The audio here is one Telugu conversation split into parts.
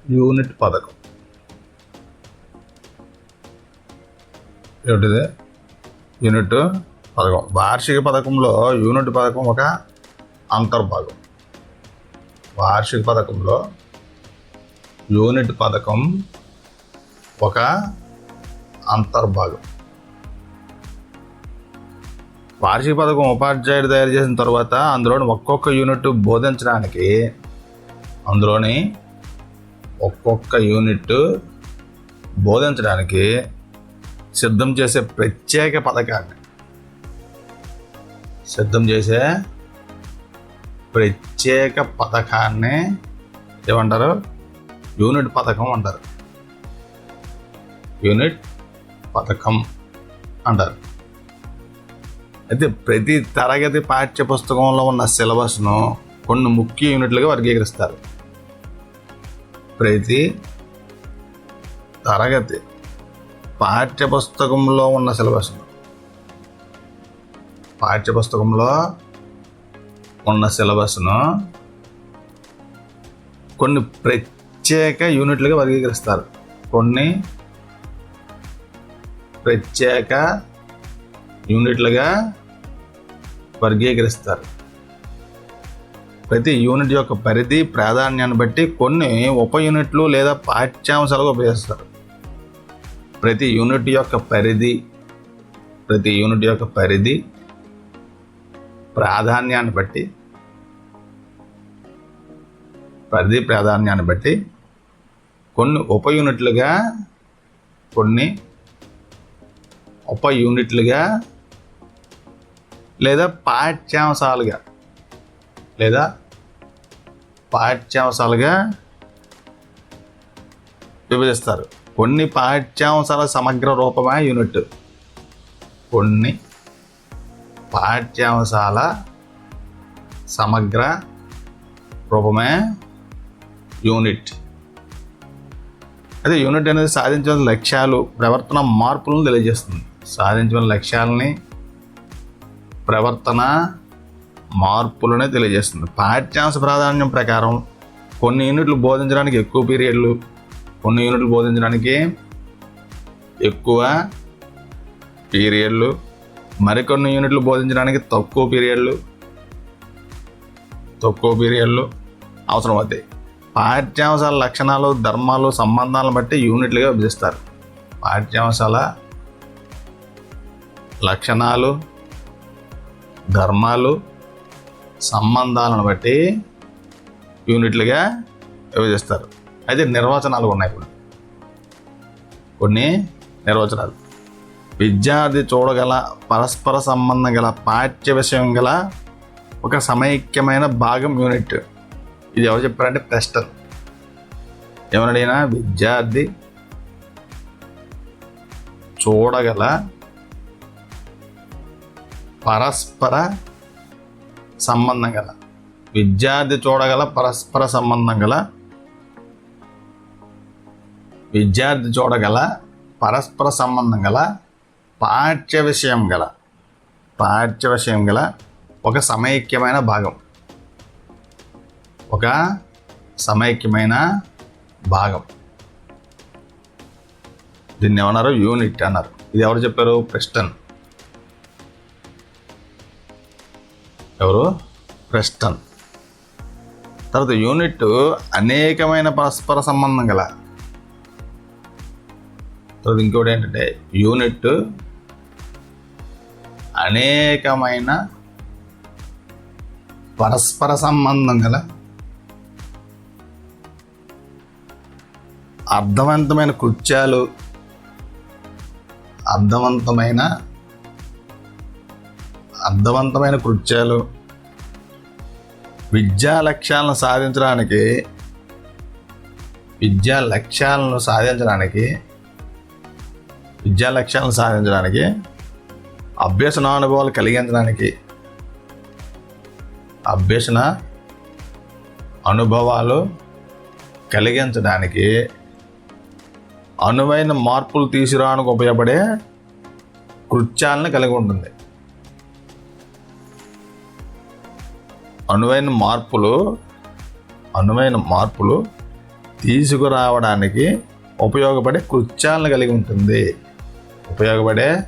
యూనిట్ పథకం. ఏమిటిది? యూనిట్ పథకం. వార్షిక పథకంలో యూనిట్ పథకం ఒక అంతర్భాగం. వార్షిక పథకంలో యూనిట్ పథకం ఒక అంతర్భాగం. వార్షిక పథకం ఉపాధ్యాయుడు తయారు చేసిన తర్వాత అందులోని ఒక్కొక్క యూనిట్ బోధించడానికి సిద్ధం చేసే ప్రత్యేక పథకాన్ని ఏమంటారు? యూనిట్ పథకం అంటారు. యూనిట్ పథకం అంటారు. అయితే ప్రతి తరగతి పాఠ్య పుస్తకంలో ఉన్న సిలబస్ను కొన్ని ముఖ్య యూనిట్లుగా వర్గీకరిస్తారు. ప్రతి తరగతి పాఠ్య పుస్తకంలో ఉన్న సిలబస్ను కొన్ని ప్రత్యేక యూనిట్లుగా వర్గీకరిస్తారు. ప్రతి యూనిట్ యొక్క పరిధి, ప్రాధాన్యాన్ని బట్టి కొన్ని ఉప యూనిట్లు లేదా పాఠ్యాంశాలుగా ఉపయోగిస్తారు. ప్రతి యూనిట్ యొక్క పరిధి ప్రాధాన్యాన్ని బట్టి కొన్ని ఉప యూనిట్లుగా లేదా పాఠ్యాంశాలుగా విభజిస్తారు. కొన్ని పాఠ్యాంశాల సమగ్ర రూపమే యూనిట్. అదే యూనిట్ అనేది సాధించిన లక్ష్యాలు, ప్రవర్తన మార్పులను తెలియజేస్తుంది. పాఠ్యాంశ ప్రాధాన్యం ప్రకారం కొన్ని యూనిట్లు బోధించడానికి ఎక్కువ పీరియడ్లు, కొన్ని యూనిట్లు బోధించడానికి ఎక్కువ పీరియడ్లు, మరికొన్ని యూనిట్లు బోధించడానికి తక్కువ పీరియడ్లు అవసరం అవుతాయి. పాఠ్యాంశాల లక్షణాలు, ధర్మాలు, సంబంధాలను బట్టి యూనిట్లుగా విభజిస్తారు. పాఠ్యాంశాల లక్షణాలు, ధర్మాలు, సంబంధాలను బట్టి యూనిట్లుగా విభజిస్తారు. అయితే నిర్వచనాలు ఉన్నాయి. కొన్ని నిర్వచనాలు: విద్యార్థి చూడగల పరస్పర సంబంధం గల పాఠ్య విషయం గల ఒక సమైక్యమైన భాగం యూనిట్. ఇది ఎవరు చెప్పారంటే ప్రెస్టన్. ఏమన్నాడైనా? విద్యార్థి చూడగల పరస్పర సంబంధం గల పాఠ్య విషయం గల ఒక సమైక్యమైన భాగం. దీన్ని ఏమన్నారు? యూనిట్ అన్నారు. ఇది ఎవరు చెప్పారు? ప్రెస్టన్. తర్వాత యూనిట్ అనేకమైన పరస్పర సంబంధం గల. తర్వాత ఇంకోటి ఏంటంటే యూనిట్ అనేకమైన పరస్పర సంబంధం గల అర్థవంతమైన కృత్యాలు విద్యా లక్ష్యాలను సాధించడానికి అభ్యసన అనుభవాలు కలిగించడానికి అనువైన మార్పులు తీసుకురావడానికి ఉపయోగపడే కృత్యాలను కలిగి ఉంటుంది. అనువైన మార్పులు తీసుకురావడానికి ఉపయోగపడే కృత్యాలను కలిగి ఉంటుంది. ఉపయోగపడే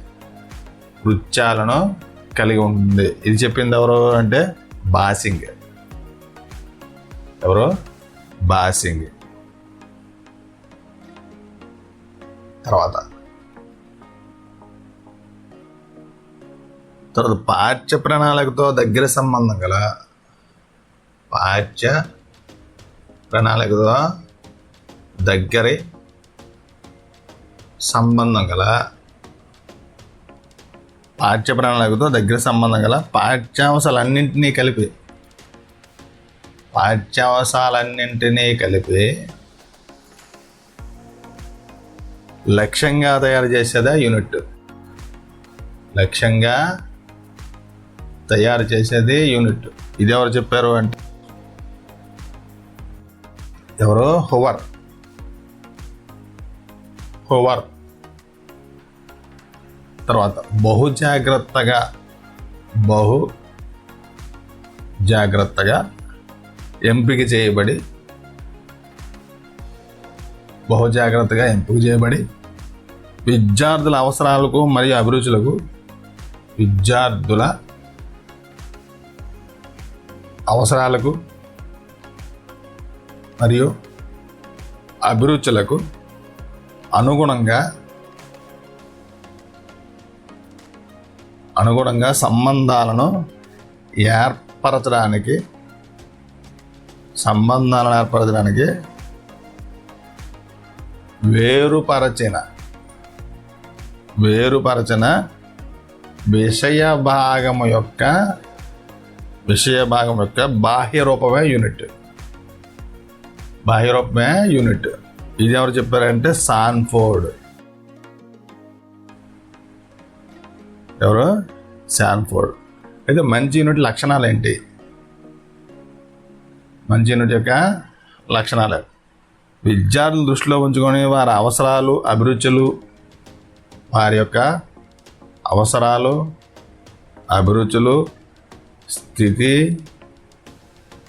కృత్యాలను కలిగి ఉంటుంది. ఇది చెప్పింది ఎవరు అంటే బాసింగ్. ఎవరు? బాసింగ్. తర్వాత పాఠ్య ప్రణాళికతో దగ్గర సంబంధం గల పాఠ్య ప్రణాళికతో దగ్గరి సంబంధం గల పాఠ్య ప్రణాళికతో దగ్గర సంబంధం గల పాఠ్యాంశాలన్నింటినీ కలిపి లక్ష్యంగా తయారు చేసేదా యూనిట్. లక్ష్యంగా తయారు చేసేది యూనిట్. ఇది ఎవరు చెప్పారు అంటే ఎవరు? హోవర్. తర్వాత బహు జాగ్రత్తగా ఎంపిక చేయబడి విద్యార్థుల అవసరాలకు మరియు అభిరుచులకు అనుగుణంగా సంబంధాలను ఏర్పరచడానికి వేరుపరచిన విషయ భాగం యొక్క బాహ్య రూపమే యూనిట్. ఇది ఎవరు చెప్పారంటే సాన్ఫోర్డ్. ఎవరు? సాన్ఫోర్డ్. అయితే మంచి యూనిట్ లక్షణాలు ఏంటి? మంచి యూనిట్ యొక్క లక్షణాలు విద్యార్థులు దృష్టిలో ఉంచుకొని వారి అవసరాలు, అభిరుచులు, స్థితి,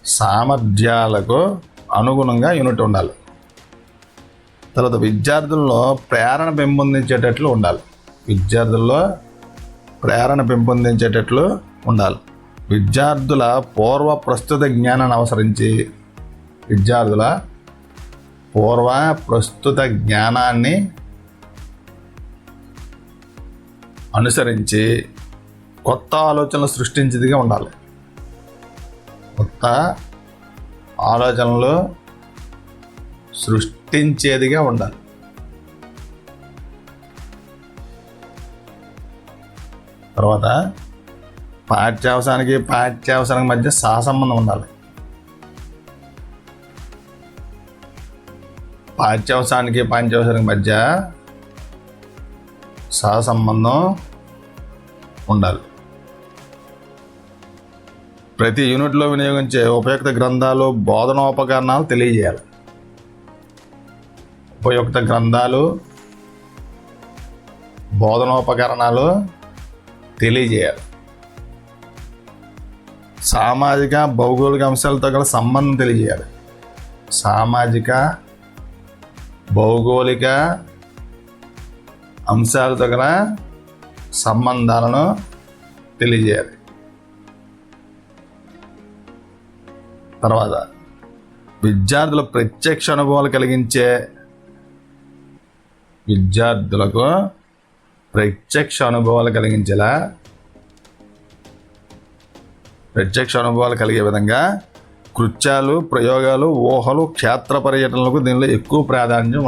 సామర్థ్యాలకు అనుగుణంగా యూనిట్ ఉండాలి. తర్వాత విద్యార్థుల్లో ప్రేరణ పెంపొందించేటట్లు ఉండాలి. విద్యార్థుల పూర్వ ప్రస్తుత జ్ఞానాన్ని అనుసరించి కొత్త ఆలోచనలు సృష్టించేదిగా ఉండాలి. తర్వాత పాఠ్యాంశానికి మధ్య సహసంబంధం ఉండాలి. పాఠ్యాంశానికి మధ్య సహసంబంధం ఉండాలి. ప్రతి యూనిట్లో వినియోగించే ఉపయుక్త గ్రంథాలు, బోధనోపకరణాలు తెలియజేయాలి. సామాజిక భౌగోళిక అంశాలతో గల సంబంధం తెలియజేయాలి. అంశాలతో గల సంబంధాలను తెలియజేయాలి. తర్వాత విద్యార్థులకు ప్రత్యక్ష అనుభవాలు కలిగే విధంగా కృత్యాలు, ప్రయోగాలు, ఊహలు, క్షేత్ర పర్యటనలకు దీనిలో ఎక్కువ ప్రాధాన్యం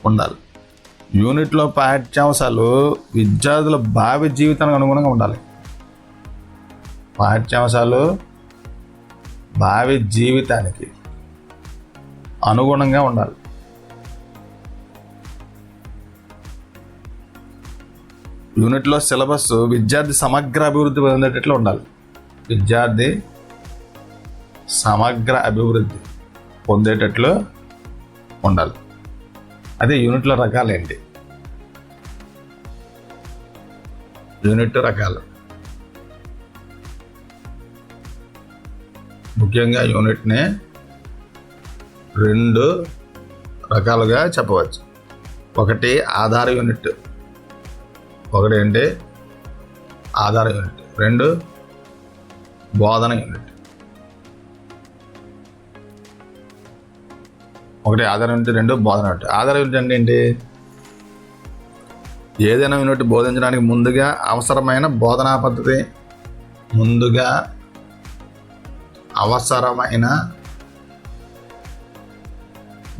ఉండాలి. యూనిట్లో పాఠ్యాంశాలు విద్యార్థుల భావి జీవితానికి అనుగుణంగా ఉండాలి. యూనిట్లో సిలబస్ విద్యార్థి సమగ్ర అభివృద్ధి పొందేటట్లు ఉండాలి. అదే యూనిట్ల రకాలేంటి? ముఖ్యంగా యూనిట్ని 2 రకాలుగా చెప్పవచ్చు. ఒకటి ఆధార యూనిట్, ఒకటి ఏంటి ఆధార యూనిట్, 2 బోధన యూనిట్. ఒకటి ఆధార యూనిట్, 2 బోధన యూనిట్. ఆధార యూనిట్ అంటే ఏంటి? ఏదైనా యూనిట్ బోధించడానికి ముందుగా అవసరమైన బోధనా పద్ధతి, ముందుగా అవసరమైన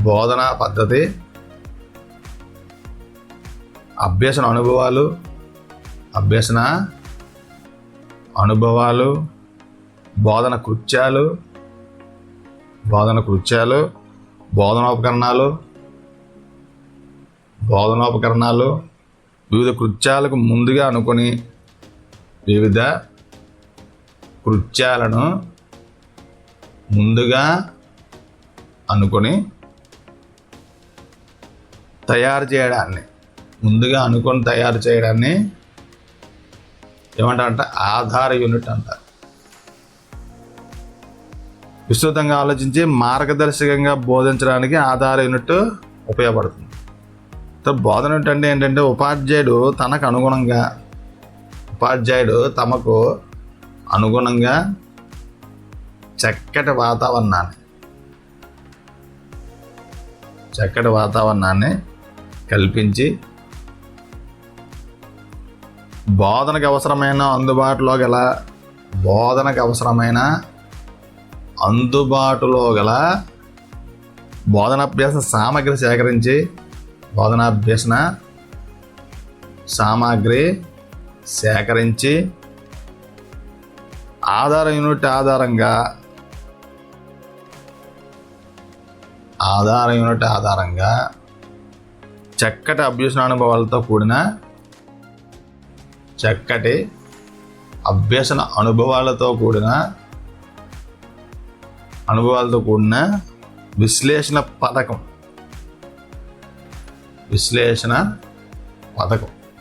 బోధనా పద్ధతి, అభ్యసన అనుభవాలు, బోధన కృత్యాలు, బోధనోపకరణాలు, వివిధ కృత్యాలకు ముందుగా అనుకొని వివిధ కృత్యాలను ముందుగా అనుకొని తయారు చేయడాన్ని ఏమంటారంటే ఆధార యూనిట్ అంటారు. విస్తృతంగా ఆలోచించి మార్గదర్శకంగా బోధించడానికి ఆధార యూనిట్ ఉపయోగపడుతుంది. బోధన యూనిట్ అంటే ఏంటంటే ఉపాధ్యాయుడు తమకు అనుగుణంగా చక్కటి వాతావరణాన్ని కల్పించి బోధనకు అవసరమైన అందుబాటులో గల బోధనాభ్యాస సామగ్రి సేకరించి ఆధార యూనిట్ ఆధారంగా చక్కటి అభ్యసన అనుభవాలతో కూడిన విశ్లేషణ పథకం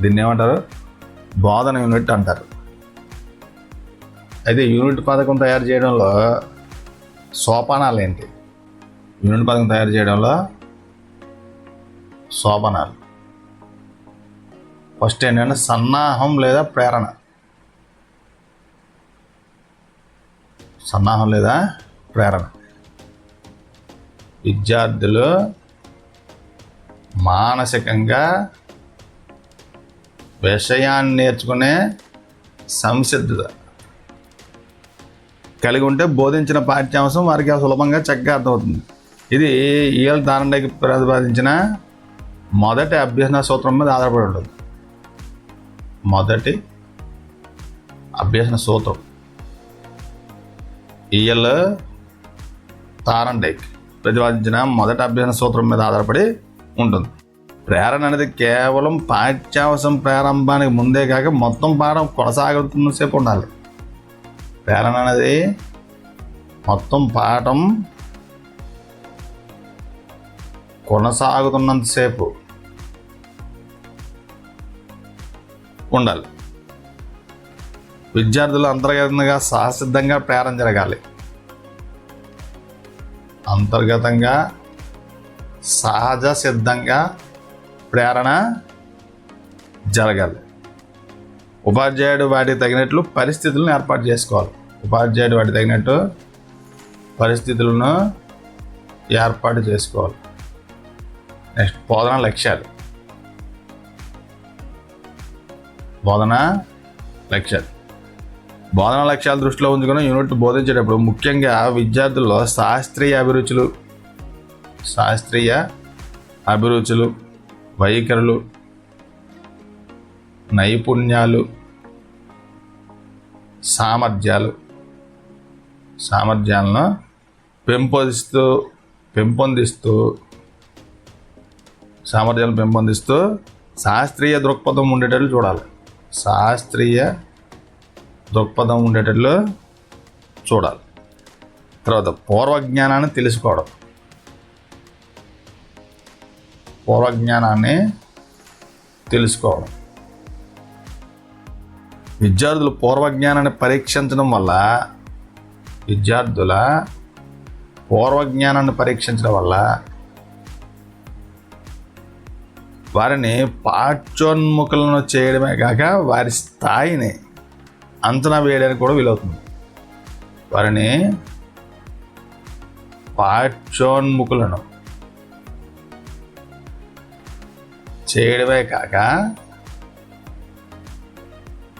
దీన్ని ఏమంటారు? బోధన యూనిట్ అంటారు. అయితే యూనిట్ పథకం తయారు చేయడంలో సోపానాలు ఏంటి? యూనిట్ పథకం తయారు చేయడంలో సోపానాలు ఫస్ట్ ఏంటంటే సన్నాహం లేదా ప్రేరణ. విద్యార్థులు మానసికంగా విషయాన్ని నేర్చుకునే సంసిద్ధత కలిగి ఉంటే బోధించిన పాఠ్యాంశం వారికి సులభంగా చక్కగా అర్థమవుతుంది. ఇది ఈఎల్ థార్న్డైక్ ప్రతిపాదించిన మొదటి అభ్యసన సూత్రం మీద ఆధారపడి ఉంటుంది. మొదటి అభ్యసన సూత్రం ఈఎల్ థార్న్డైక్ ప్రతిపాదించిన మొదటి అభ్యసన సూత్రం మీద ఆధారపడి ఉంటుంది. ప్రేరణ అనేది కేవలం పాఠ్యాంశం ప్రారంభానికి ముందే కాక మొత్తం పాఠం కొనసాగుతున్నసేపు ఉండాలి. ప్రేరణ అనేది మొత్తం పాఠం కొనసాగుతున్నంతసేపు ఉండాలి. విద్యార్థులు అంతర్గతంగా సహసిద్ధంగా ప్రేరణ జరగాలి. సహజ సిద్ధంగా ప్రేరణ జరగాలి. ఉపాధ్యాయుడు వాటికి తగినట్లు పరిస్థితులను ఏర్పాటు చేసుకోవాలి. నెక్స్ట్ బోధనా లక్ష్యాలు. బోధనా లక్ష్యాలు దృష్టిలో ఉంచుకుని యూనిట్ బోధించేటప్పుడు ముఖ్యంగా విద్యార్థుల్లో శాస్త్రీయ అభిరుచులు, వైఖరులు, నైపుణ్యాలు, సామర్థ్యాలను పెంపొందిస్తూ శాస్త్రీయ దృక్పథం ఉండేటట్లు చూడాలి. తర్వాత పూర్వజ్ఞానాన్ని తెలుసుకోవడం. విద్యార్థులు పూర్వజ్ఞానాన్ని పరీక్షించడం వల్ల విద్యార్థుల పూర్వజ్ఞానాన్ని పరీక్షించడం వల్ల వారిని పాఠ్యోన్ముఖులను చేయడమే కాక వారి స్థాయిని అంచనా వేయడానికి కూడా వీలవుతుంది. వారిని పాఠ్యోన్ముఖులను చేయడమే కాక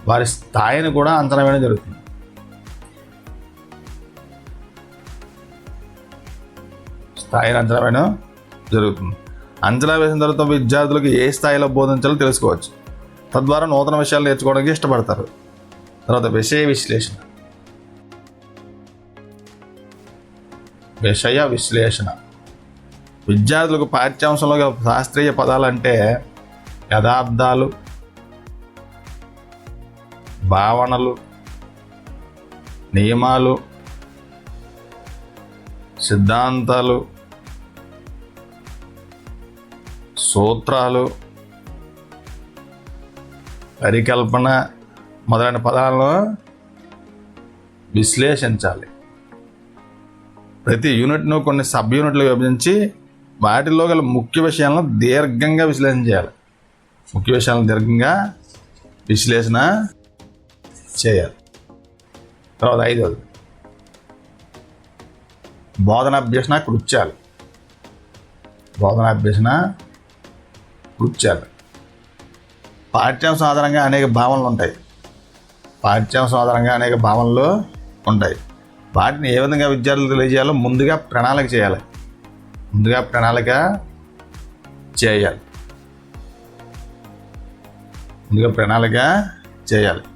వారి స్థాయిని కూడా అంచనా వేయడం జరుగుతుంది. స్థాయిని అంచనా వేయడం జరుగుతుంది. అంచనా వేసిన తర్వాత విద్యార్థులకు ఏ స్థాయిలో బోధించాలో తెలుసుకోవచ్చు. తద్వారా నూతన విషయాలు నేర్చుకోవడానికి ఇష్టపడతారు. తర్వాత విషయ విశ్లేషణ. విషయ విశ్లేషణ విద్యార్థులకు పాఠ్యాంశంలో గల శాస్త్రీయ పదాలు అంటే యథార్థాలు, భావనలు, నియమాలు, సిద్ధాంతాలు, సూత్రాలు, పరికల్పన మొదలైన పదాలను విశ్లేషించాలి. ప్రతి యూనిట్ను కొన్ని సబ్ యూనిట్లు విభజించి వాటిలో గల ముఖ్య విషయాలను దీర్ఘంగా విశ్లేషణ చేయాలి. ముఖ్య విషయాలను దీర్ఘంగా విశ్లేషణ చేయాలి. తర్వాత 5వది బోధనాభ్యసన కృత్యాలు. బోధనాభ్యసన కృత్యాలు పాఠ్యాంశం ఆధారంగా అనేక భావనలు ఉంటాయి. పాఠ్యాంశం ఆధారంగా అనేక భావనలు ఉంటాయి. వాటిని ఏ విధంగా విద్యార్థులు తెలియజేయాలో ముందుగా ప్రణాళిక చేయాలి.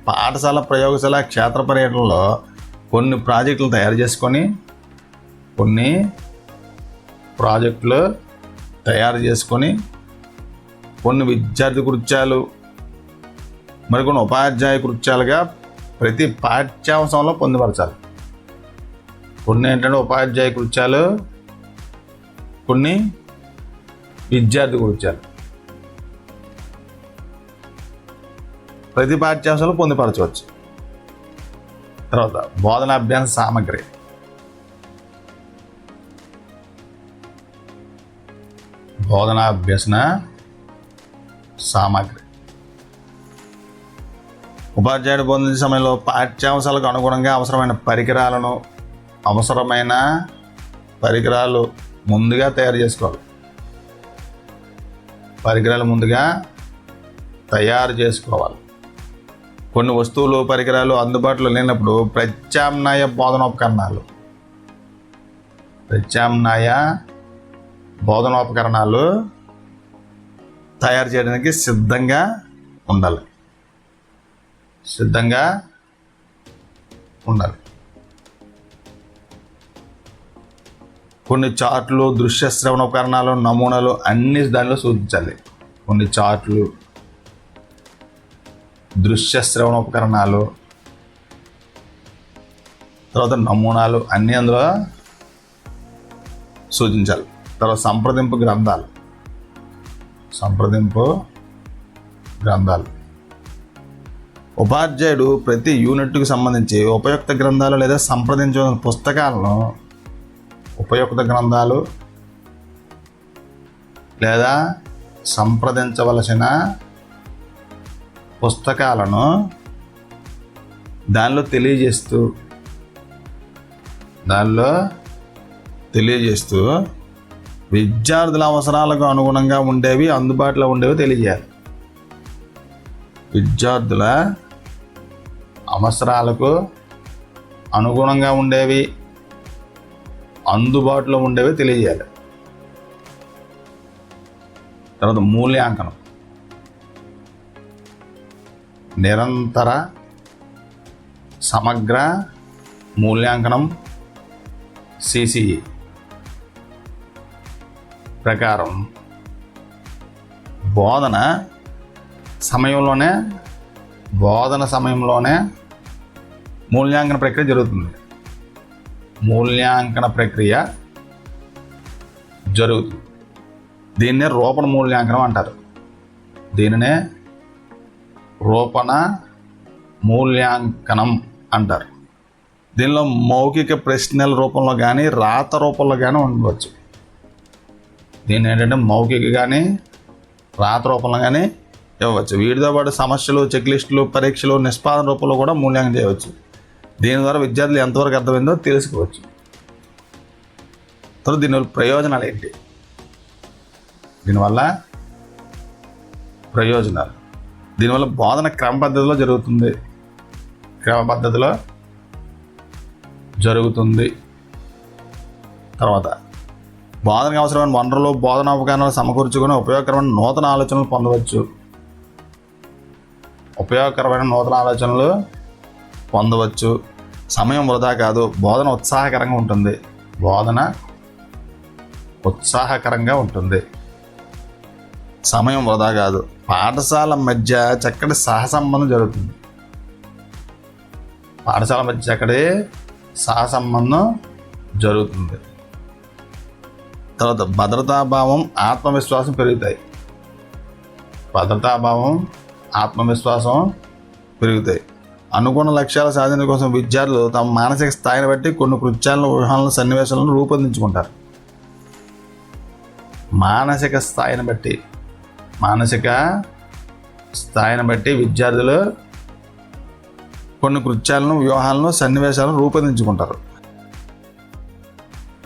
పాఠశాల, ప్రయోగశాల, క్షేత్ర పర్యటనలో కొన్ని ప్రాజెక్టులు తయారు చేసుకొని కొన్ని విద్యార్థి కృత్యాలు, మరికొన్ని ఉపాధ్యాయ కృత్యాలుగా ప్రతి పాఠ్యాంశంలో పొందుపరచాలి. కొన్ని ఏంటంటే ఉపాధ్యాయ కృత్యాలు, కొన్ని విద్యార్థి కృత్యాలు ప్రతి పాఠ్యాంశంలో పొందుపరచవచ్చు. తర్వాత బోధనాభ్యాస సామగ్రి. బోధనాభ్యసన సామగ్రి ఉపాధ్యాయుడు బోధించే సమయంలో పాఠ్యాంశాలకు అనుగుణంగా అవసరమైన పరికరాలు ముందుగా తయారు చేసుకోవాలి. కొన్ని వస్తువులు, పరికరాలు అందుబాటులో లేనప్పుడు ప్రత్యామ్నాయ బోధనోపకరణాలు తయారు చేయడానికి సిద్ధంగా ఉండాలి. కొన్ని చార్ట్లు, దృశ్య శ్రవణ ఉపకరణాలు, నమూనాలు అన్ని దానిలో సూచించాలి. కొన్ని చార్ట్లు, దృశ్య శ్రవణ ఉపకరణాలు, తర్వాత నమూనాలు అన్నీ అందులో సూచించాలి. తర్వాత సంప్రదింపు గ్రంథాలు ఉపాధ్యాయుడు ప్రతి యూనిట్కు సంబంధించి ఉపయుక్త గ్రంథాలు లేదా సంప్రదించవలసిన పుస్తకాలను దానిలో తెలియజేస్తూ విద్యార్థుల అవసరాలకు అనుగుణంగా ఉండేవి, అందుబాటులో ఉండేవి తెలియజేయాలి. విద్యార్థుల అవసరాలకు అనుగుణంగా ఉండేవి, అందుబాటులో ఉండేవి తెలియజేయాలి. తర్వాత మూల్యాంకనం. నిరంతర సమగ్ర మూల్యాంకనం CCE ప్రకారం బోధన సమయంలోనే మూల్యాంకన ప్రక్రియ జరుగుతుంది. దీన్నే రూపణ మూల్యాంకనం అంటారు. దీనిలో మౌఖిక ప్రశ్నల రూపంలో కానీ రాత రూపంలో కానీ ఉండవచ్చు. దీన్ని ఏంటంటే మౌఖిక కానీ రాత రూపంలో కానీ ఇవ్వచ్చు. వీటితో పాటు సమస్యలు, చెక్ లిస్టులు, పరీక్షలు, నిష్పాదన రూపంలో కూడా మూల్యాంకనం చేయవచ్చు. దీని ద్వారా విద్యార్థులు ఎంతవరకు అర్థమైందో తెలుసుకోవచ్చు. తర్వాత దీనివల్ల ప్రయోజనాలు ఏంటి? దీనివల్ల ప్రయోజనాలు, దీనివల్ల బోధన క్రమ పద్ధతిలో జరుగుతుంది. తర్వాత బోధనకు అవసరమైన వనరులు, బోధనా ఉపకరణాలు సమకూర్చుకొని ఉపయోగకరమైన నూతన ఆలోచనలు పొందవచ్చు. సమయం వృధా కాదు. బోధన ఉత్సాహకరంగా ఉంటుంది. సమయం వృధా కాదు. పాఠశాల మధ్య చక్కటి సహసంబంధం జరుగుతుంది. తర్వాత భద్రతాభావం, ఆత్మవిశ్వాసం పెరుగుతాయి. అనుకున్న లక్ష్యాల సాధన కోసం విద్యార్థులు తమ మానసిక స్థాయిని బట్టి కొన్ని కృత్యాలను, ఊహలను, సన్నివేశాలను రూపొందించుకుంటారు. మానసిక స్థాయిని బట్టి విద్యార్థులు కొన్ని కృత్యాలను, వ్యూహాలను, సన్నివేశాలను రూపొందించుకుంటారు.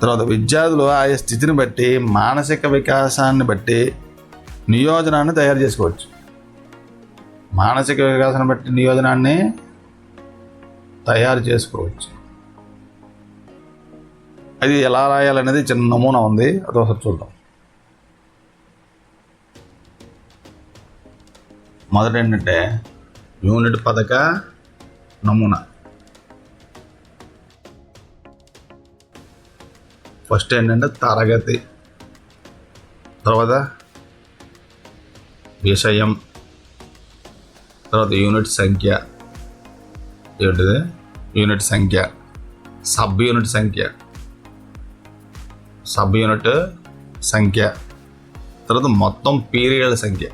తర్వాత విద్యార్థులు ఆయా స్థితిని బట్టి, మానసిక వికాసాన్ని బట్టి నియోజనాన్ని తయారు చేసుకోవచ్చు. అది ఎలా రాయాలనేది చిన్న నమూనా ఉంది, అది ఒకసారి చూద్దాం. మొదట ఏంటంటే యూనిట్ పథక నమూనా. ఫస్ట్ ఏంటంటే తరగతి, తర్వాత విషయం, తర్వాత యూనిట్ సంఖ్య, సబ్ యూనిట్ సంఖ్య, తర్వాత మొత్తం పీరియడ్ల సంఖ్య.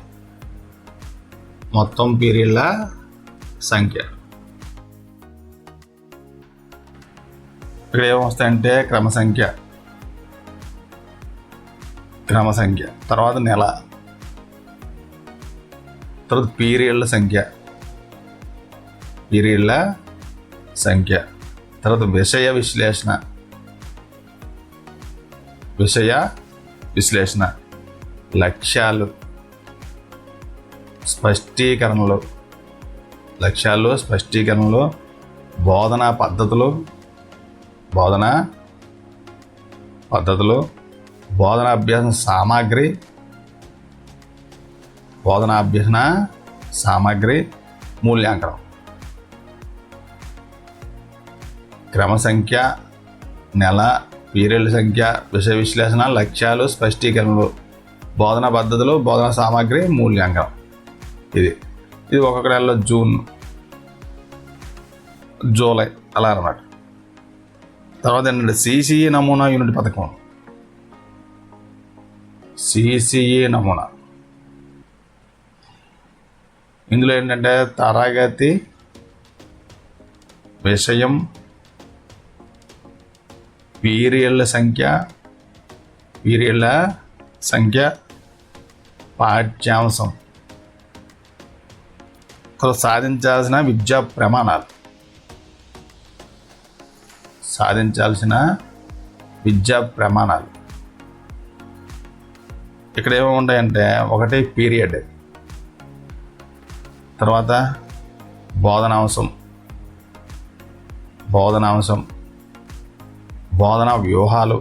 ఇక్కడ ఏమొస్తాయంటే క్రమ సంఖ్య, తర్వాత నెల, తర్వాత పీరియడ్ల సంఖ్య, తర్వాత విషయ విశ్లేషణ, లక్ష్యాలు, స్పష్టీకరణలు, బోధనా పద్ధతులు, బోధనా అభ్యాసన సామాగ్రి, మూల్యాంకనం. క్రమ సంఖ్య, నెల, పీరియడ్ల సంఖ్య, విషయ విశ్లేషణ, లక్ష్యాలు, స్పష్టీకరణలు, బోధనా పద్ధతులు, బోధనా సామాగ్రి, మూల్యాంకనం. ఇది ఒక్కొక్క నెలలో జూన్, జూలై అలా అన్నమాట. తర్వాత ఏంటంటే సిసిఈ నమూనా యూనిట్ పథకం. ఇందులో ఏంటంటే తరగతి, విషయం, పీరియడ్ల సంఖ్య, పాఠ్యాంశం, సాధించాల్సిన విద్యా ప్రమాణాలు, ఇక్కడ ఏమేమి ఉంటాయంటే ఒకటి పీరియడ్, తర్వాత బోధనాంశం, బోధనా వ్యూహాలు,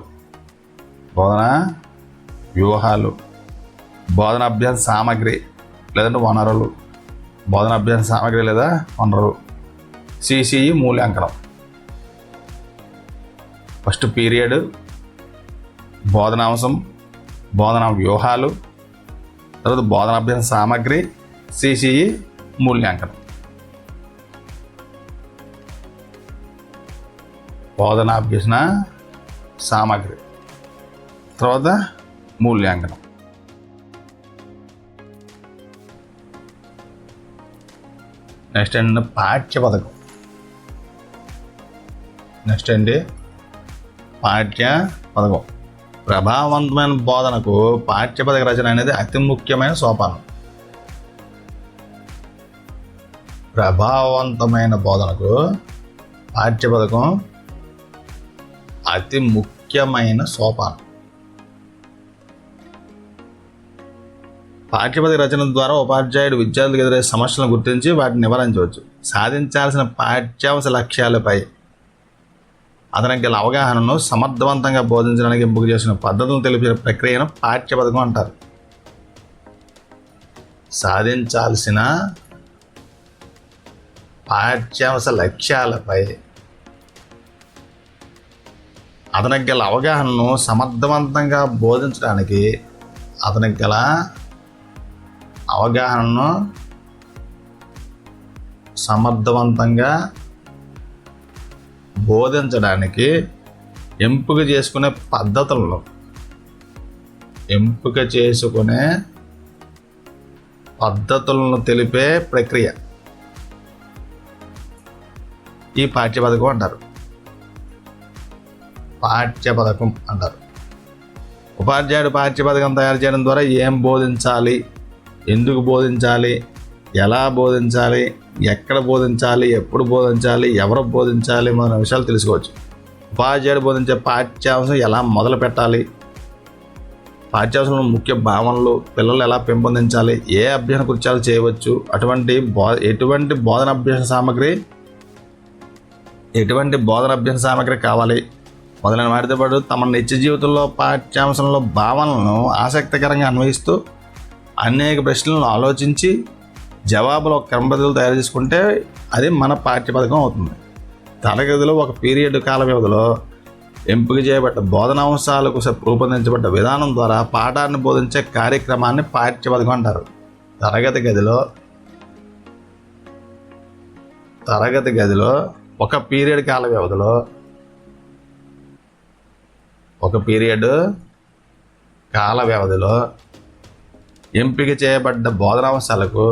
బోధనాభ్యాస సామాగ్రి లేదా వనరులు, సిసిఈ మూల్యాంకనం. ఫస్ట్ పీరియడ్, బోధనాంశం, బోధనా వ్యూహాలు, తర్వాత బోధనాభ్యాస సామాగ్రి, సిసిఈ మూల్యాంకనం. బోధనాభ్యసన సామాగ్రి, తర్వాత మూల్యాంకనం. నెక్స్ట్ ఏంటంటే పాఠ్య పథకం. నెక్స్ట్ ఏంటి? పాఠ్య పథకం. ప్రభావవంతమైన బోధనకు పాఠ్యపథక రచన అనేది అతి ముఖ్యమైన సోపానం. ప్రభావవంతమైన బోధనకు పాఠ్యపథకం అతి ముఖ్యమైన సోపానం. పాఠ్యపథక రచన ద్వారా ఉపాధ్యాయుడు విద్యార్థులకు ఎదురయ్యే సమస్యలను గుర్తించి వాటిని నివారించవచ్చు. సాధించాల్సిన పాఠ్యాంశ లక్ష్యాలపై అతనికి గల అవగాహనను సమర్థవంతంగా బోధించడానికి ఎంపిక చేసిన పద్ధతులను తెలిపే ప్రక్రియను పాఠ్యపథకం అంటారు. సాధించాల్సిన పాఠ్యాంశ లక్ష్యాలపై అతనికి గల అవగాహనను సమర్థవంతంగా బోధించడానికి ఎంపిక చేసుకునే పద్ధతులను తెలిపే ప్రక్రియ ఈ పాఠ్యపథకం అంటారు. ఉపాధ్యాయుడు పాఠ్యపథకం తయారు చేయడం ద్వారా ఏం బోధించాలి, ఎందుకు బోధించాలి, ఎలా బోధించాలి, ఎక్కడ బోధించాలి, ఎప్పుడు బోధించాలి, ఎవరు బోధించాలి మొదలైన విషయాలు తెలుసుకోవచ్చు. ఉపాధ్యాయుడు బోధించే పాఠ్యాంశం ఎలా మొదలు పెట్టాలి, పాఠ్యాంశంలో ముఖ్య భావనలు, పిల్లలు ఎలా పెంపొందించాలి, ఏ అభ్యసన కృత్యాలు చేయవచ్చు, ఎటువంటి బోధన అభ్యసన సామగ్రి కావాలి మొదలైన వాటితో పాటు తమ నిత్య జీవితంలో పాఠ్యాంశంలో భావనలను ఆసక్తికరంగా అన్వయిస్తూ అనేక ప్రశ్నలను ఆలోచించి జవాబులు ఒక క్రమబద్ధీలు తయారు చేసుకుంటే అది మన పాఠ్యపథకం అవుతుంది. తరగతిలో ఒక పీరియడ్ కాల వ్యవధిలో ఎంపిక చేయబడ్డ బోధనాంశాలకు రూపొందించబడ్డ విధానం ద్వారా పాఠాన్ని బోధించే కార్యక్రమాన్ని పాఠ్యపథకం అంటారు. తరగతి గదిలో ఒక పీరియడ్ కాల వ్యవధిలో ఎంపిక చేయబడ్డ బోధనాంశాలకు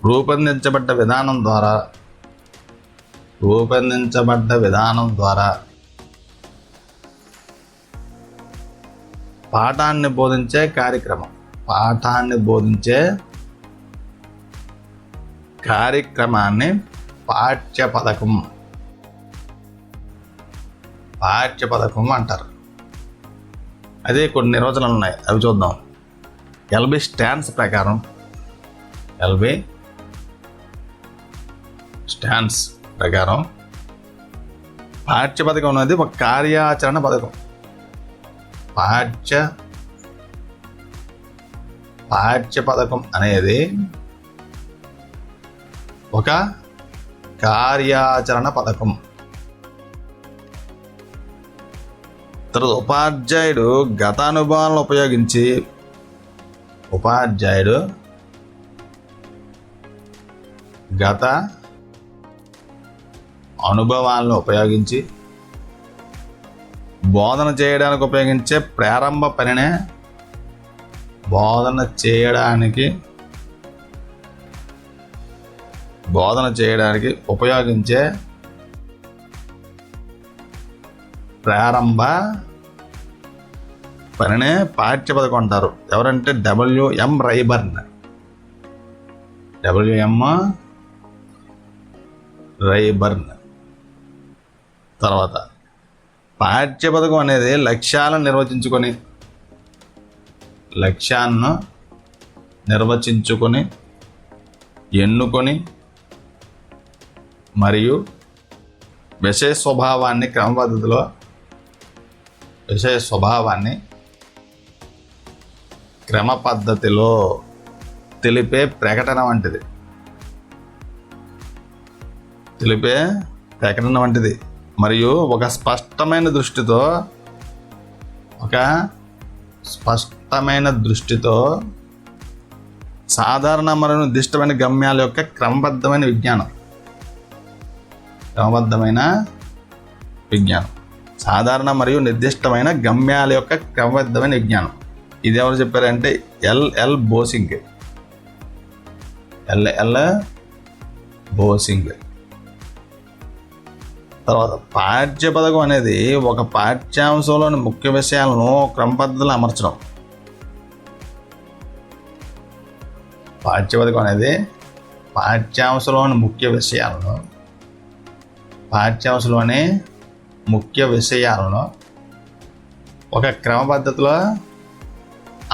రూపొందించబడ్డ విధానం ద్వారా పాఠాన్ని బోధించే కార్యక్రమాన్ని పాఠ్యపథకం అంటారు. అదే కొన్ని నిర్వచనాలు ఉన్నాయి, అవి చూద్దాం. ఎల్బి స్టాన్స్ ప్రకారం పాఠ్యపథకం అనేది ఒక కార్యాచరణ పథకం. పాఠ్యపథకం అనేది ఒక కార్యాచరణ పథకం. తర్వాత ఉపాధ్యాయుడు గత అనుభవాలను ఉపయోగించి బోధన చేయడానికి ఉపయోగించే ప్రారంభ పనినే బోధన చేయడానికి ఉపయోగించే ప్రారంభ పనినే పాఠ్యపథకం అంటారు. ఎవరంటే W.M. రైబర్న్. తర్వాత పాఠ్యపథకం అనేది లక్ష్యాలను నిర్వచించుకొని ఎన్నుకొని మరియు విషయ స్వభావాన్ని క్రమ పద్ధతిలో తెలిపే ప్రకటన వంటిది మరియు ఒక స్పష్టమైన దృష్టితో సాధారణ మరియు నిర్దిష్టమైన గమ్యాల యొక్క క్రమబద్ధమైన విజ్ఞానం. సాధారణ మరియు నిర్దిష్టమైన గమ్యాల యొక్క క్రమబద్ధమైన విజ్ఞానం. ఇది ఎవరు చెప్పారంటే ఎల్ బోసింగ్. ఎల్ బోసింగ్. తర్వాత పాఠ్య పథకం అనేది ఒక పాఠ్యాంశంలోని ముఖ్య విషయాలను క్రమ పద్ధతిలో అమర్చడం. పాఠ్యపథకం అనేది పాఠ్యాంశంలోని ముఖ్య విషయాలను ఒక క్రమ పద్ధతిలో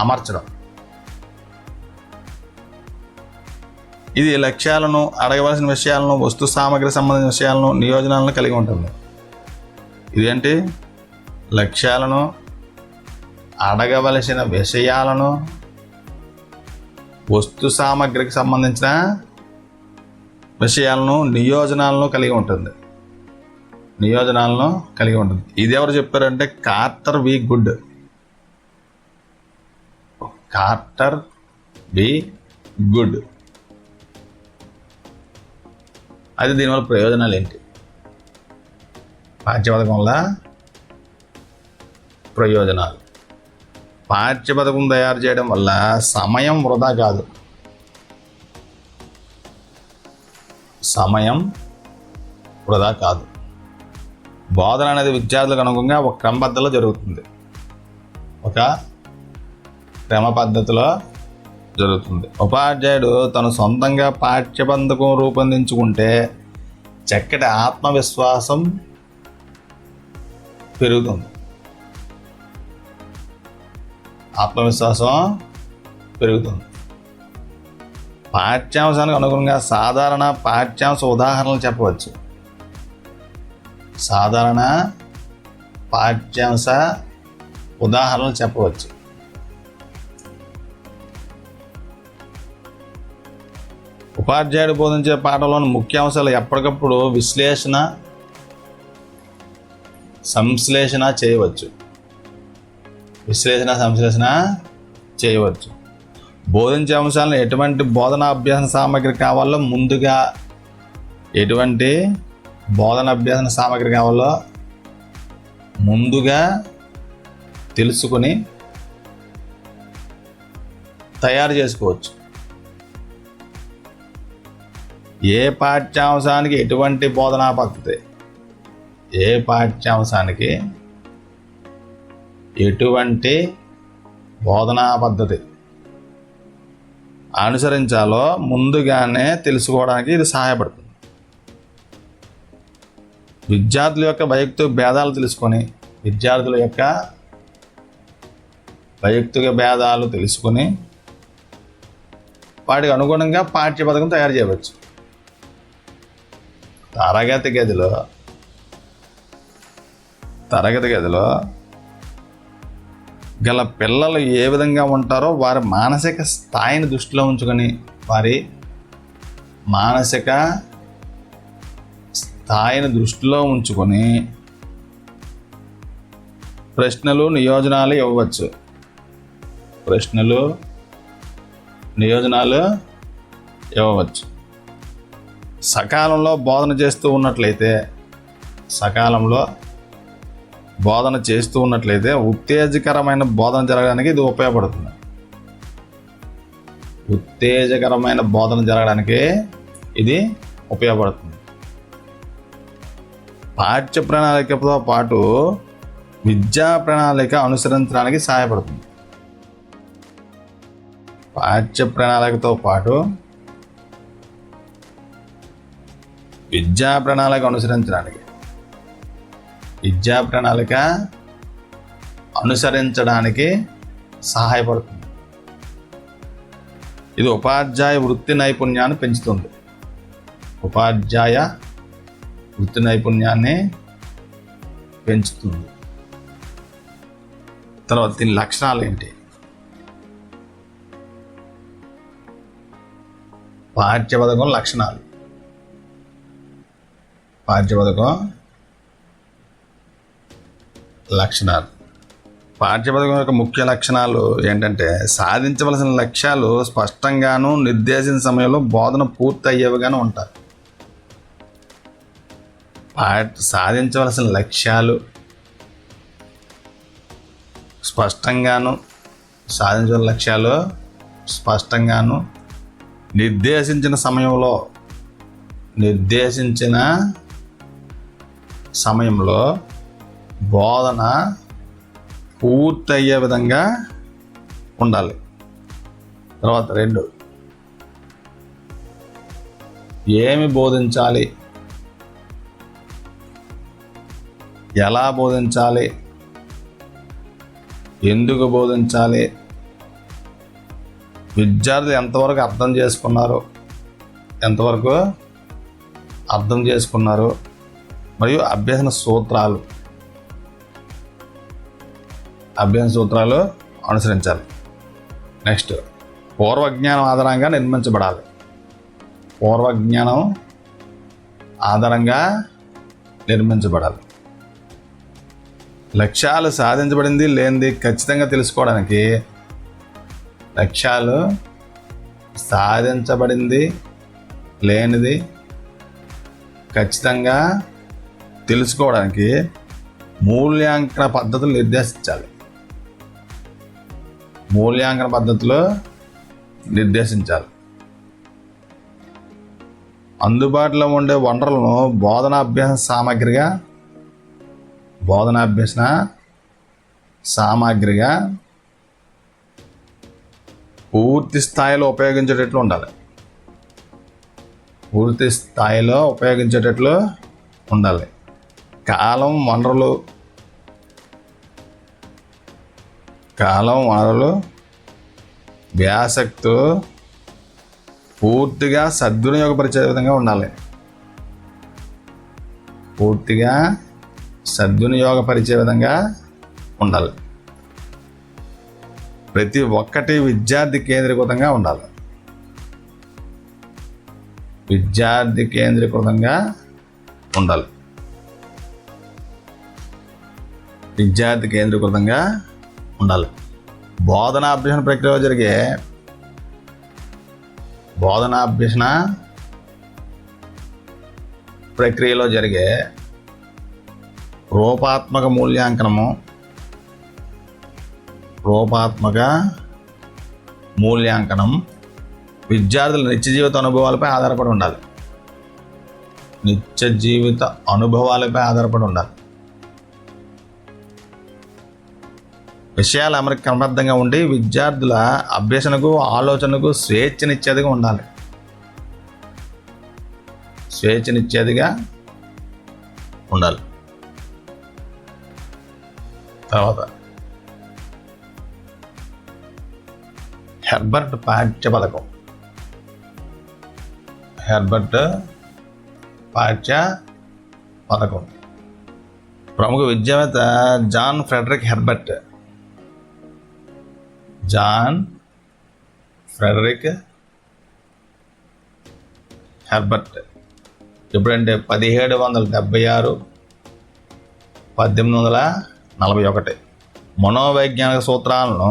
అమర్చడం. ఇది లక్ష్యాలను, అడగవలసిన విషయాలను, వస్తు సామగ్రి సంబంధించిన విషయాలను, నియోజనాలను కలిగి ఉంటుంది. ఇదేంటి? లక్ష్యాలను, అడగవలసిన విషయాలను, వస్తు సామగ్రికి సంబంధించిన విషయాలను, నియోజనాలను కలిగి ఉంటుంది. ఇది ఎవరు చెప్పారంటే కార్టర్ వి గుడ్. అది దీనివల్ల ప్రయోజనాలు ఏంటి? పాఠ్యపథకం వల్ల ప్రయోజనాలు. పాఠ్యపథకం తయారు చేయడం వల్ల సమయం వృధా కాదు. బోధన అనేది విద్యార్థులకు అనుగుణంగా ఒక క్రమ పద్ధతిలో జరుగుతుంది. ఉపాధ్యాయుడు తను సొంతంగా పాఠ్యపథకం రూపొందించుకుంటే చక్కటి ఆత్మవిశ్వాసం పెరుగుతుంది. పాఠ్యాంశానికి అనుగుణంగా సాధారణ పాఠ్యాంశ ఉదాహరణలు చెప్పవచ్చు. ఉపాధ్యాయుడు బోధించే పాఠంలోని ముఖ్యాంశాలు ఎప్పటికప్పుడు విశ్లేషణ, సంశ్లేషణ చేయవచ్చు. బోధించే అంశాలను ఎటువంటి బోధనా అభ్యాసన సామగ్రి కావాలో ముందుగా తెలుసుకొని తయారు చేసుకోవచ్చు. ఏ పాఠ్యాంశానికి ఎటువంటి బోధనా పద్ధతి అనుసరించాలో ముందుగానే తెలుసుకోవడానికి ఇది సహాయపడుతుంది. విద్యార్థుల యొక్క వైయక్తిక భేదాలు తెలుసుకొని వాటికి అనుగుణంగా పాఠ్యపథకం తయారు చేయవచ్చు. తరగతి గదిలో గల పిల్లలు ఏ విధంగా ఉంటారో వారి మానసిక స్థాయిని దృష్టిలో ఉంచుకొని ప్రశ్నలు, నియోజనాలు ఇవ్వవచ్చు. సకాలంలో బోధన చేస్తూ ఉన్నట్లయితే ఉత్తేజకరమైన బోధన జరగడానికి ఇది ఉపయోగపడుతుంది. పాఠ్య ప్రణాళికతో పాటు విద్యా ప్రణాళిక అనుసరించడానికి సహాయపడుతుంది. విద్యా ప్రణాళిక అనుసరించడానికి సహాయపడుతుంది. ఇది ఉపాధ్యాయ వృత్తి నైపుణ్యాన్ని పెంచుతుంది. తర్వాత దీని లక్షణాలు ఏంటి? పాఠ్యపథకం లక్షణాలు. పాఠ్యపథకం యొక్క ముఖ్య లక్షణాలు ఏంటంటే సాధించవలసిన లక్ష్యాలు స్పష్టంగాను, నిర్దేశించిన సమయంలో బోధన పూర్తి అయ్యేవిగాను ఉంటాయి. సాధించవలసిన లక్ష్యాలు స్పష్టంగాను, నిర్దేశించిన సమయంలో బోధన పూర్తయ్యే విధంగా ఉండాలి. తర్వాత 2, ఏమి బోధించాలి, ఎలా బోధించాలి, ఎందుకు బోధించాలి, విద్యార్థులు ఎంతవరకు అర్థం చేసుకున్నారు, మరియు అభ్యసన సూత్రాలు అనుసరించాలి. నెక్స్ట్, పూర్వజ్ఞానం ఆధారంగా నిర్మించబడాలి. లక్ష్యాలు సాధించబడింది లేనిది ఖచ్చితంగా తెలుసుకోవడానికి మూల్యాంకన పద్ధతులు నిర్దేశించాలి. అందుబాటులో ఉండే వనరులను బోధనాభ్యసన సామాగ్రిగా పూర్తి స్థాయిలో ఉపయోగించేటట్లు ఉండాలి. కాలం వనరులు వ్యాసక్తులు పూర్తిగా సద్వినియోగపరిచే విధంగా ఉండాలి. ప్రతి ఒక్కటి విద్యార్థి కేంద్రీకృతంగా ఉండాలి. బోధనాభ్యసన ప్రక్రియలో జరిగే రూపాత్మక మూల్యాంకనం విద్యార్థుల నిత్య జీవిత అనుభవాలపై ఆధారపడి ఉండాలి. విషయాలు అమరికి క్రమబద్ధంగా ఉండి విద్యార్థుల అభ్యసనకు ఆలోచనకు స్వేచ్ఛనిచ్చేదిగా ఉండాలి. తర్వాత హెర్బర్ట్ పాఠ్య పథకం ప్రముఖ విద్యావేత్త జాన్ ఫ్రెడరిక్ హెర్బర్ట్ ఎప్పుడంటే 1776 1841 మనోవైజ్ఞానిక సూత్రాలను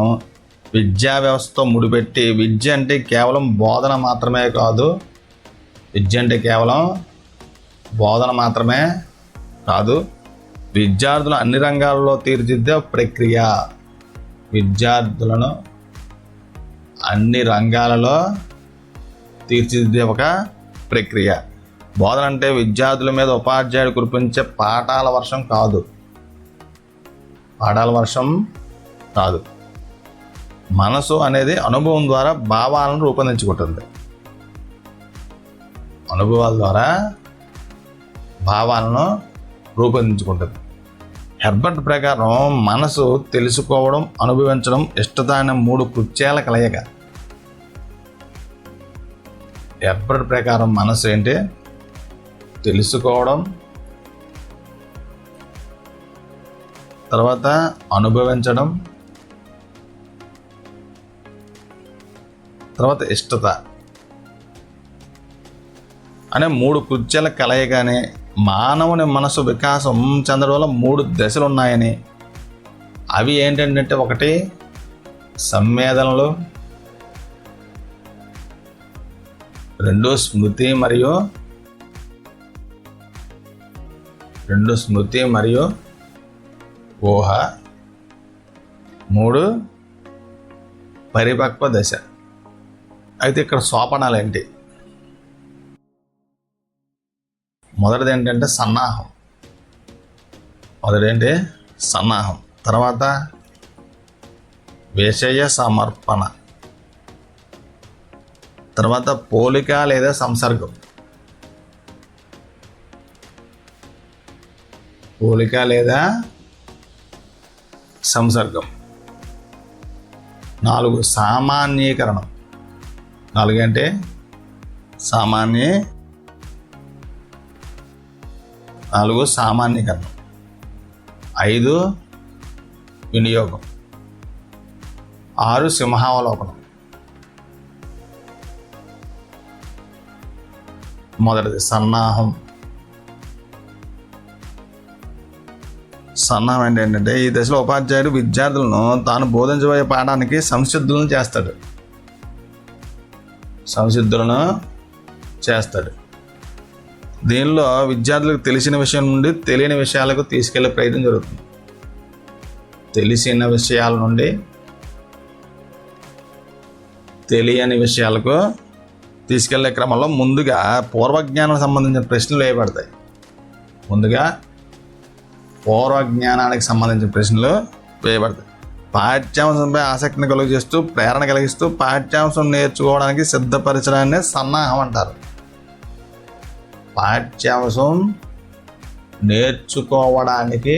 విద్యా వ్యవస్థతో ముడిపెట్టి విద్య అంటే కేవలం బోధన మాత్రమే కాదు, విద్యార్థులను అన్ని రంగాల్లో తీర్చిదిద్దే ప్రక్రియ. విద్యార్థులను అన్ని రంగాలలో తీర్చిదిద్దే ఒక ప్రక్రియ. బోధన అంటే విద్యార్థుల మీద ఉపాధ్యాయుడు కురిపించే పాఠాల వర్షం కాదు. మనసు అనేది అనుభవం ద్వారా భావాలను రూపొందించుకుంటుంది. హెర్బర్ట్ ప్రకారం మనసు తెలుసుకోవడం, అనుభవించడం, ఇష్టత అనే 3 కృత్యాల కలయిక. హెర్బర్ట్ ప్రకారం మనసు ఏంటి? తెలుసుకోవడం, తర్వాత అనుభవించడం, తర్వాత ఇష్టత అనే 3 కృత్యాల కలయికని, మానవుని మనసు వికాసం చెందడం వల్ల 3 దశలు ఉన్నాయని, అవి ఏంటంటే 1 సంవేదనలు, 2 స్మృతి మరియు ఊహ, 3 పరిపక్వ దశ. అయితే ఇక్కడ సోపానాలు ఏంటి? మొదటిది ఏంటంటే సన్నాహం. తర్వాత విషయ సమర్పణ, తర్వాత పోలిక లేదా సంసర్గం, నాలుగు సామాన్యీకరణం. అంటే సామాన్యీకరణం. 5 వినియోగం. 6 సింహావలోకనం. మొదటిది సన్నాహం. ఏంటంటే ఈ దశలో ఉపాధ్యాయుడు విద్యార్థులను తాను బోధించబోయే పాఠానికి సంసిద్ధులను చేస్తాడు. దీనిలో విద్యార్థులకు తెలిసిన విషయం నుండి తెలియని విషయాలకు తీసుకెళ్లే ప్రయత్నం జరుగుతుంది. తెలిసిన విషయాల నుండి తెలియని విషయాలకు తీసుకెళ్లే క్రమంలో ముందుగా పూర్వజ్ఞానానికి సంబంధించిన ప్రశ్నలు వేయబడతాయి. పాఠ్యాంశంపై ఆసక్తిని కలిగిస్తూ ప్రేరణ కలిగిస్తూ పాఠ్యాంశం నేర్చుకోవడానికి సిద్ధపరచడాన్ని సన్నాహం అంటారు. పాఠ్యాంశం నేర్చుకోవడానికి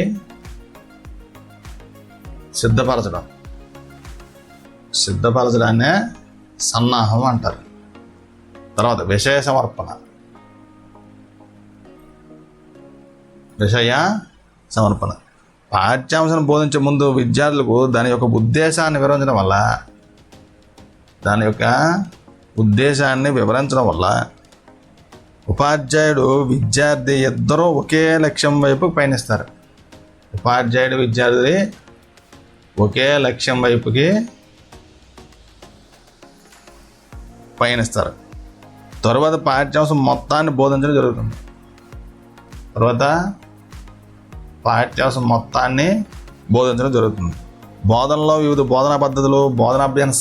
సిద్ధపరచడాన్నే సన్నాహం అంటారు. తర్వాత విషయ సమర్పణ. పాఠ్యాంశం బోధించే ముందు విద్యార్థులకు దాని యొక్క ఉద్దేశాన్ని వివరించడం వల్ల ఉపాధ్యాయుడు విద్యార్థి ఇద్దరూ ఒకే లక్ష్యం వైపు పయనిస్తారు. తరువాత పాఠ్యాంశం మొత్తాన్ని బోధించడం జరుగుతుంది. బోధనలో వివిధ బోధనా పద్ధతులు, బోధనాభ్యాస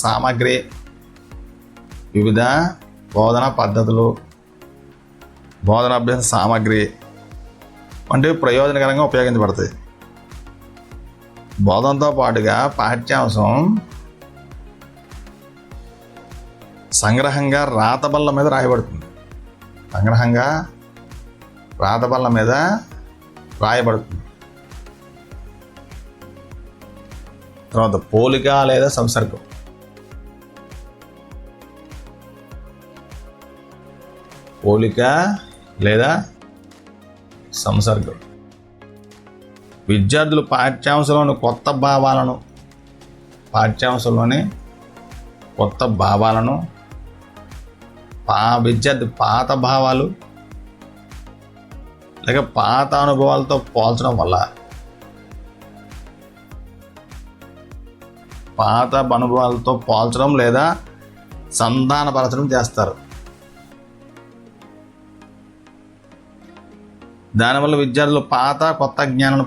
సామాగ్రి, వంటివి ప్రయోజనకరంగా ఉపయోగించబడతాయి. బోధనతో పాటుగా పాఠ్యాంశం సంగ్రహంగా రాతబల్ల మీద రాయబడుతుంది. తర్వాత పోలిక లేదా సంసర్గం. విద్యార్థులు పాఠ్యాంశంలోని కొత్త భావాలను విద్యార్థి పాత భావాలు లేక పాత అనుభవాలతో పోల్చడం వల్ల లేదా సంధానపరచడం చేస్తారు. దానివల్ల విద్యార్థులు పాత కొత్త జ్ఞానాన్ని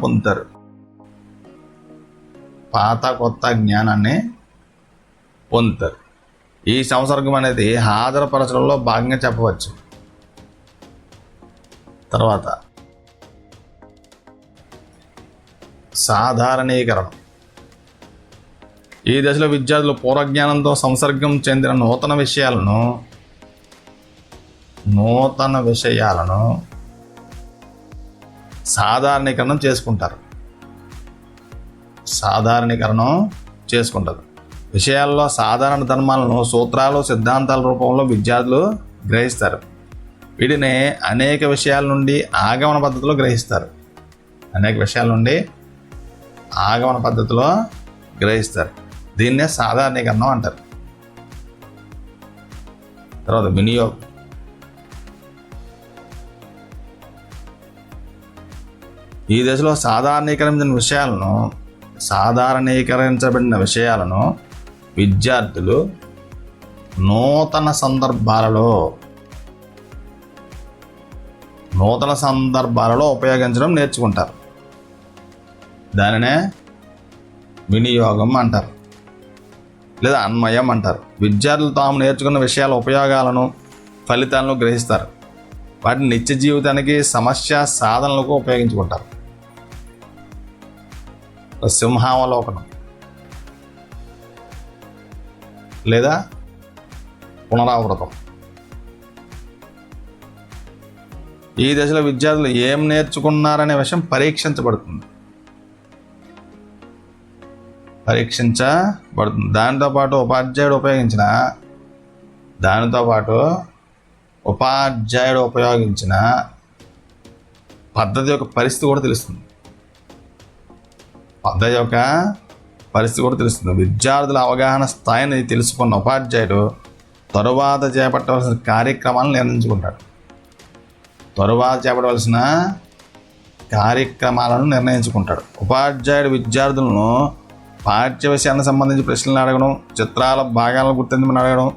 పొందుతారు. ఈ సంసర్గం అనేది హాజరుపరచడంలో భాగంగా చెప్పవచ్చు. తర్వాత సాధారణీకరణం. ఈ దశలో విద్యార్థులు పూర్వజ్ఞానంతో సంసర్గం చెందిన నూతన విషయాలను సాధారణీకరణం చేసుకుంటారు. విషయాల్లో సాధారణ ధర్మాలను సూత్రాలు, సిద్ధాంతాల రూపంలో విద్యార్థులు గ్రహిస్తారు. వీటిని అనేక విషయాల నుండి ఆగమన పద్ధతిలో గ్రహిస్తారు. దీన్నే సాధారణీకరణం అంటారు. తర్వాత వినియోగం. ఈ దశలో సాధారణీకరించబడిన విషయాలను విద్యార్థులు నూతన సందర్భాలలో ఉపయోగించడం నేర్చుకుంటారు. దానినే వినియోగం అంటారు. లేదా అన్వయం అంటారు. విద్యార్థులు తాము నేర్చుకున్న విషయాల ఉపయోగాలను, ఫలితాలను గ్రహిస్తారు. వాటిని నిత్య జీవితానికి, సమస్య సాధనలకు ఉపయోగించుకుంటారు. సింహావలోకనం లేదా పునరావృతం. ఈ దశలో విద్యార్థులు ఏం నేర్చుకున్నారనే విషయం పరీక్షించబడుతుంది. దానితోపాటు ఉపాధ్యాయుడు ఉపయోగించిన పద్ధతి యొక్క పరిస్థితి కూడా తెలుస్తుంది. విద్యార్థుల అవగాహన స్థాయిని తెలుసుకున్న ఉపాధ్యాయుడు తరువాత చేపట్టవలసిన కార్యక్రమాలను నిర్ణయించుకుంటాడు. ఉపాధ్యాయుడు విద్యార్థులను పాఠ్య విషయానికి సంబంధించి ప్రశ్నలు అడగడం, చిత్రాల భాగాలను గుర్తించమని అడగడం,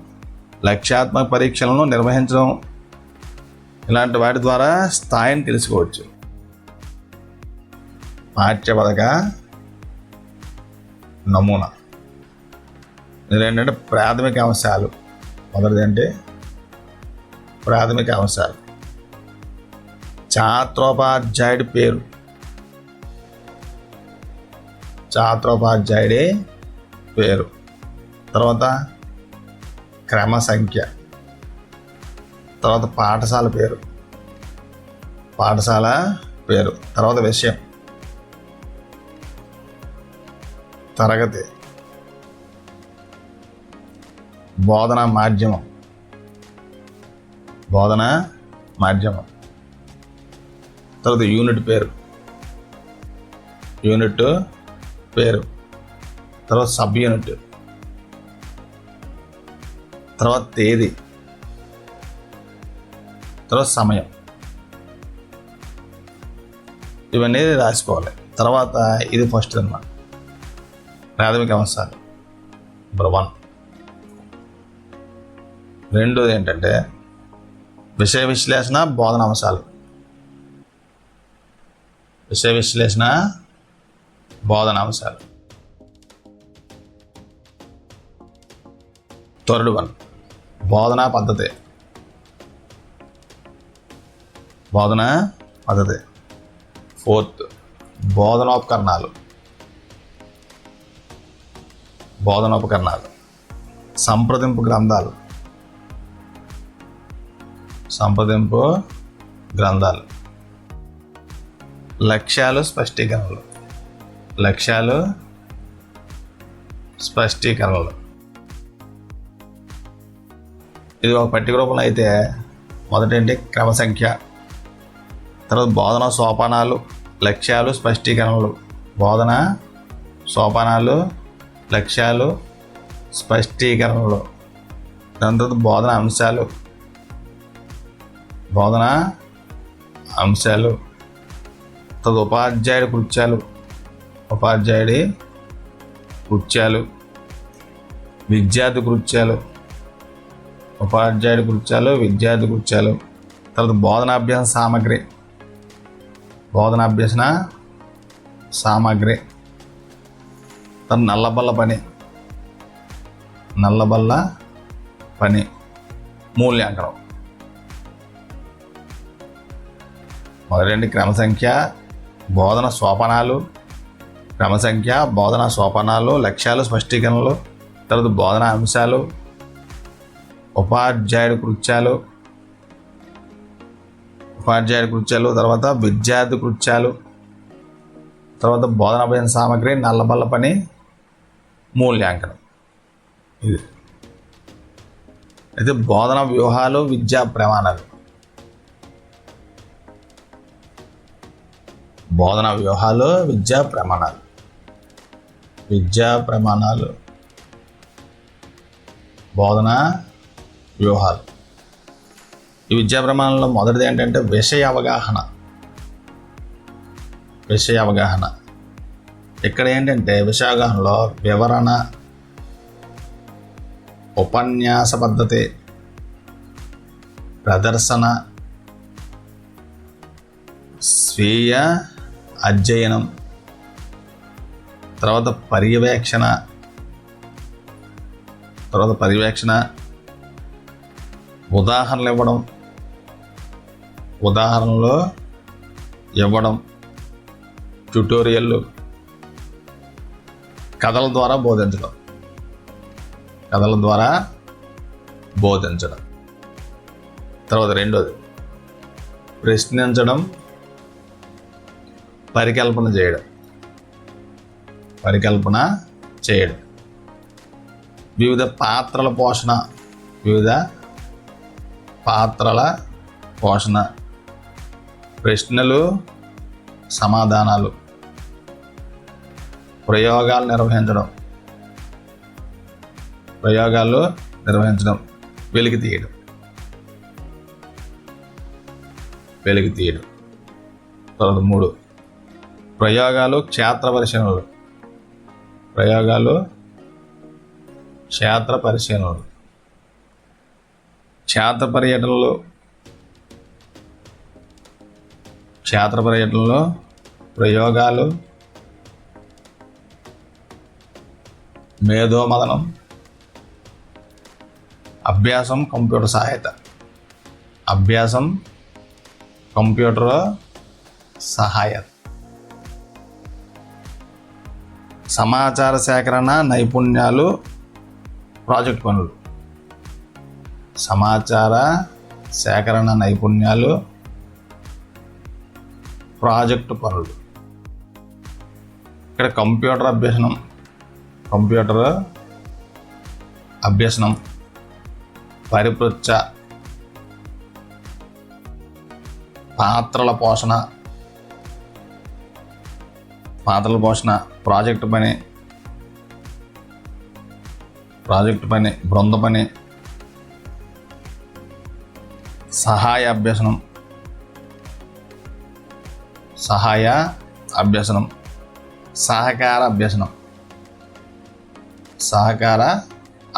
లక్ష్యాత్మక పరీక్షలను నిర్వహించడం, ఇలాంటి వాటి ద్వారా స్థాయిని తెలుసుకోవచ్చు. పాఠ్యపథక నమూనా ఇదేంటంటే ప్రాథమిక అంశాలు. మొదటిది అంటే ప్రాథమిక అంశాలు. ఛాత్రోపాధ్యాయుడి పేరు, తర్వాత క్రమ సంఖ్య, తర్వాత పాఠశాల పేరు, తర్వాత విషయం, తరగతి, బోధనా మాధ్యమం, తర్వాత యూనిట్ పేరు, తర్వాత సబ్ యూనిట్, తర్వాత తేదీ, తర్వాత సమయం. ఇవన్నీ రాసుకోవాలి. తర్వాత ఇది ఫస్ట్ అన్నమాట, ప్రాథమిక అంశాలు నెంబర్ 1. రెండోది ఏంటంటే విషయ విశ్లేషణ, బోధన అంశాలు. థర్డ్ 1 బోధనా పద్ధతి. ఫోర్త్ బోధనోపకరణాలు. సంప్రదింపు గ్రంథాలు. లక్ష్యాలు, స్పష్టీకరణలు. ఇది ఒక పట్టిక రూపంలో అయితే మొదటి ఏంటి క్రమ సంఖ్య, తర్వాత బోధన సోపానాలు, లక్ష్యాలు, స్పష్టీకరణలు. బోధన సోపానాలు, లక్ష్యాలు, స్పష్టీకరణలు. దాని తర్వాత బోధన అంశాలు. తర్వాత ఉపాధ్యాయుడి కృత్యాలు, విద్యార్థి కృత్యాలు. తర్వాత బోధనాభ్యాస సామగ్రి. తర్వాత నల్లబల్ల పని, మూల్యాంకనం. మొదటి క్రమ సంఖ్య, బోధన సోపానాలు, లక్ష్యాలు, స్పష్టీకరణలు. తర్వాత బోధన అంశాలు, ఉపాధ్యాయుడి కృత్యాలు, తర్వాత విద్యార్థి కృత్యాలు, తర్వాత బోధనాభ్యాస సామగ్రి, నల్లబల్ల పని, మూల్యాంకనం. ఇది అయితే బోధన వ్యూహాలు, విద్యా ప్రమాణాలు. బోధనా వ్యూహాలు. ఈ విద్యా ప్రమాణంలో మొదటిది ఏంటంటే విషయ అవగాహన. ఇక్కడ ఏంటంటే విషయ అవగాహనలో వివరణ, ఉపన్యాస పద్ధతి, ప్రదర్శన, స్వీయ అధ్యయనం, తర్వాత పర్యవేక్షణ, తర్వాత పర్యవేక్షణ, ఉదాహరణలు ఇవ్వడం, ట్యుటోరియల్లు, కథల ద్వారా బోధించడం. తర్వాత రెండోది ప్రశ్నించడం, పరికల్పన చేయడం. వివిధ పాత్రల పోషణ, ప్రశ్నలు, సమాధానాలు, ప్రయోగాలు నిర్వహించడం, వెలికి తీయడం. తర్వాత 3 ప్రయోగాలు, క్షేత్ర పరిశీలనలు. క్షేత్ర పర్యటనలో ప్రయోగాలు, మేధోమథనం, అభ్యాసం, కంప్యూటర్ సహాయత. సమాచార సేకరణ నైపుణ్యాలు, ప్రాజెక్ట్ పనులు. ఇక్కడ కంప్యూటర్ అభ్యసనం, పరిపృచ్ఛ, పాత్రల పోషణ, ప్రాజెక్టు పని, బృంద పని, సహాయ అభ్యసనం, సహకార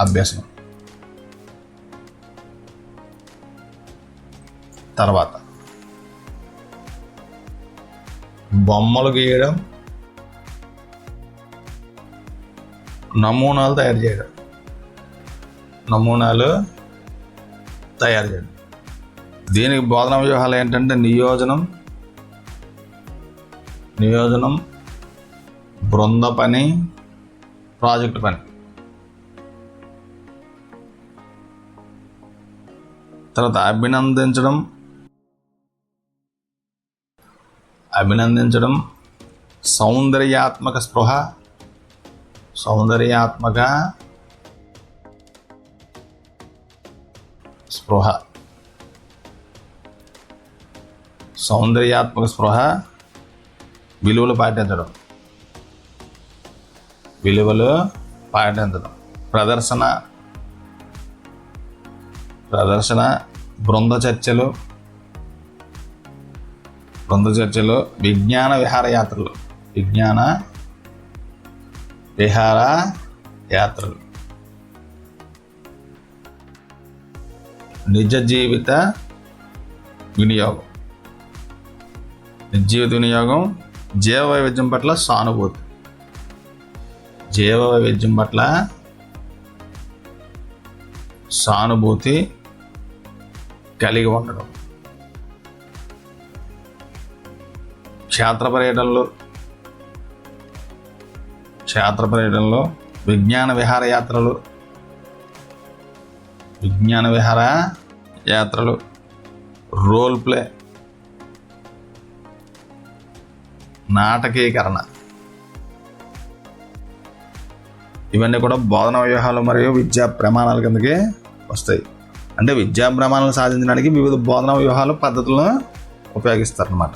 అభ్యసనం. తర్వాత బొమ్మలు గీయడం, నమూనాలు తయారు చేయడం. దీనికి బోధనా వ్యూహాలు ఏంటంటే నియోజనం, బృంద పని, ప్రాజెక్టు పని. తర్వాత అభినందించడం, సౌందర్యాత్మక స్పృహ, విలువలు పాటించడం. ప్రదర్శన, బృంద చర్చలు, విజ్ఞాన విహారయాత్రలు. నిజ జీవిత వినియోగం, జీవ వైవిధ్యం పట్ల సానుభూతి కలిగి ఉండడం. క్షేత్ర పర్యటనలో విజ్ఞాన విహారయాత్రలు, రోల్ ప్లే, నాటకీకరణ. ఇవన్నీ కూడా బోధనా వ్యూహాలు మరియు విద్యా ప్రమాణాల కిందకి వస్తాయి. అంటే విద్యా ప్రమాణాలు సాధించడానికి వివిధ బోధనా వ్యూహాలు, పద్ధతులను ఉపయోగిస్తారన్నమాట.